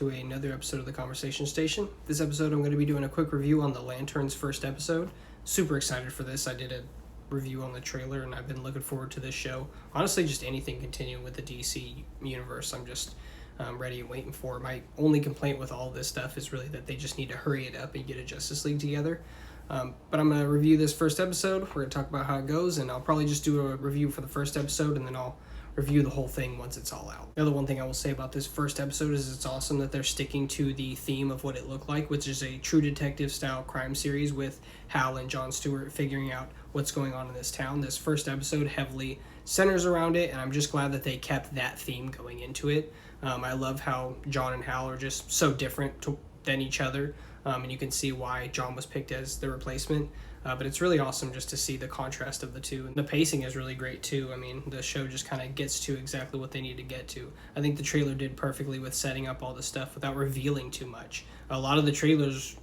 to another episode of The Conversation Station. This episode I'm going to be doing a quick review on the Lanterns first episode. Super excited for this. I did a review on the trailer and I've been looking forward to this show. Honestly, just anything continuing with the DC universe, I'm just ready and waiting for. My only complaint with all this stuff is really that they just need to hurry it up and get a Justice League together. But I'm going to review this first episode. We're going to talk about how it goes, and I'll probably just do a review for the first episode, and then I'll review the whole thing once it's all out. The other one thing I will say about this first episode is it's awesome that they're sticking to the theme of what it looked like, which is a True Detective style crime series with Hal and John Stewart figuring out what's going on in this town. This first episode heavily centers around it, and I'm just glad that they kept that theme going into it. I love how John and Hal are just so different than each other, and you can see why John was picked as the replacement. But it's really awesome just to see the contrast of the two. And the pacing is really great too. I mean, the show just kind of gets to exactly what they need to get to. I think the trailer did perfectly with setting up all the stuff without revealing too much. A lot of the trailers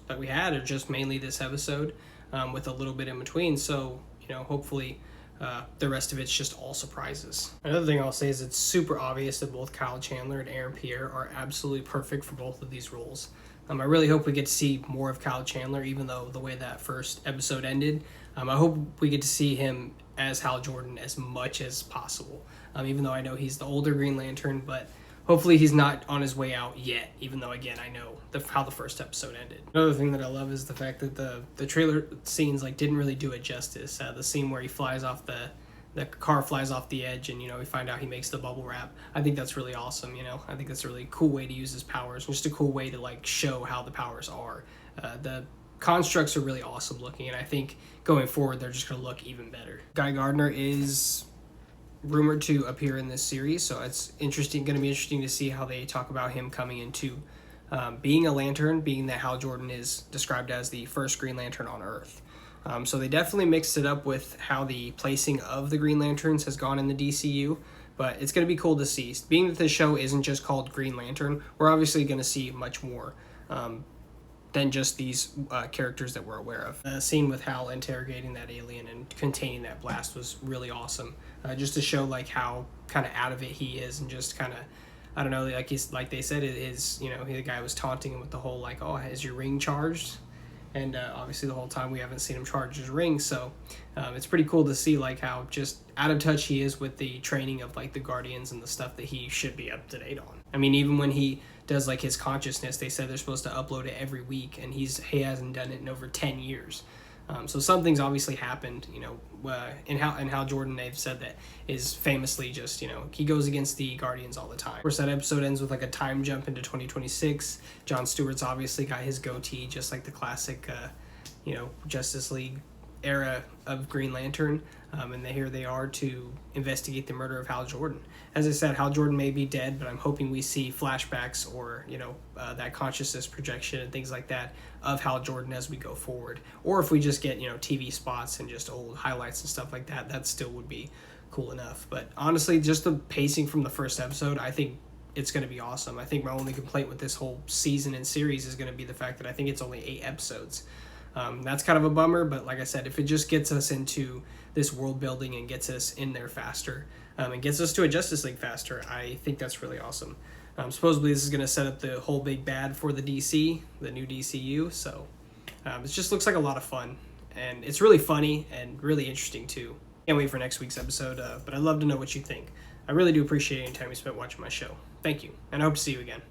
that we had are just mainly this episode, with a little bit in between. So, hopefully the rest of it's just all surprises. Another thing I'll say is it's super obvious that both Kyle Chandler and Aaron Pierre are absolutely perfect for both of these roles. I really hope we get to see more of Kyle Chandler, even though the way that first episode ended. I hope we get to see him as Hal Jordan as much as possible, even though I know he's the older Green Lantern, but hopefully he's not on his way out yet, even though, again, I know how the first episode ended. Another thing that I love is the fact that the trailer scenes didn't really do it justice. The scene where he flies off the car flies off the edge and, we find out he makes the bubble wrap. I think that's really awesome, I think that's a really cool way to use his powers, just a cool way to, show how the powers are. The constructs are really awesome looking, and I think going forward, they're just going to look even better. Guy Gardner is rumored to appear in this series, so it's going to be interesting to see how they talk about him coming into being a Lantern, being that Hal Jordan is described as the first Green Lantern on Earth. So they definitely mixed it up with how the placing of the Green Lanterns has gone in the DCU, but it's going to be cool to see. Being that the show isn't just called Green Lantern, we're obviously going to see much more than just these characters that we're aware of. The scene with Hal interrogating that alien and containing that blast was really awesome, just to show how kind of out of it he is, and just kind of, I don't know, like they said, it is, the guy was taunting him with the whole oh, is your ring charged? And obviously the whole time we haven't seen him charge his ring, so it's pretty cool to see how just out of touch he is with the training of the Guardians and the stuff that he should be up to date on. I mean, even when he does his consciousness, they said they're supposed to upload it every week, and he hasn't done it in over 10 years. So something's obviously happened, in Hal Jordan, they've said that is famously just, he goes against the Guardians all the time. Of course, that episode ends with a time jump into 2026. John Stewart's obviously got his goatee, just like the classic, Justice League era of Green Lantern, and here they are to investigate the murder of Hal Jordan. As I said, Hal Jordan may be dead, but I'm hoping we see flashbacks or that consciousness projection and things like that of Hal Jordan as we go forward. Or if we just get TV spots and just old highlights and stuff like that, that still would be cool enough. But honestly, just the pacing from the first episode, I think it's going to be awesome. I think my only complaint with this whole season and series is going to be the fact that I think it's only 8 episodes. That's kind of a bummer, but like I said, if it just gets us into this world building and gets us in there faster, and gets us to a Justice League faster, I think that's really awesome. Supposedly this is going to set up the whole big bad for the DC, the new DCU, so it just looks like a lot of fun, and it's really funny and really interesting too. Can't wait for next week's episode, but I'd love to know what you think. I really do appreciate any time you spent watching my show. Thank you, and I hope to see you again.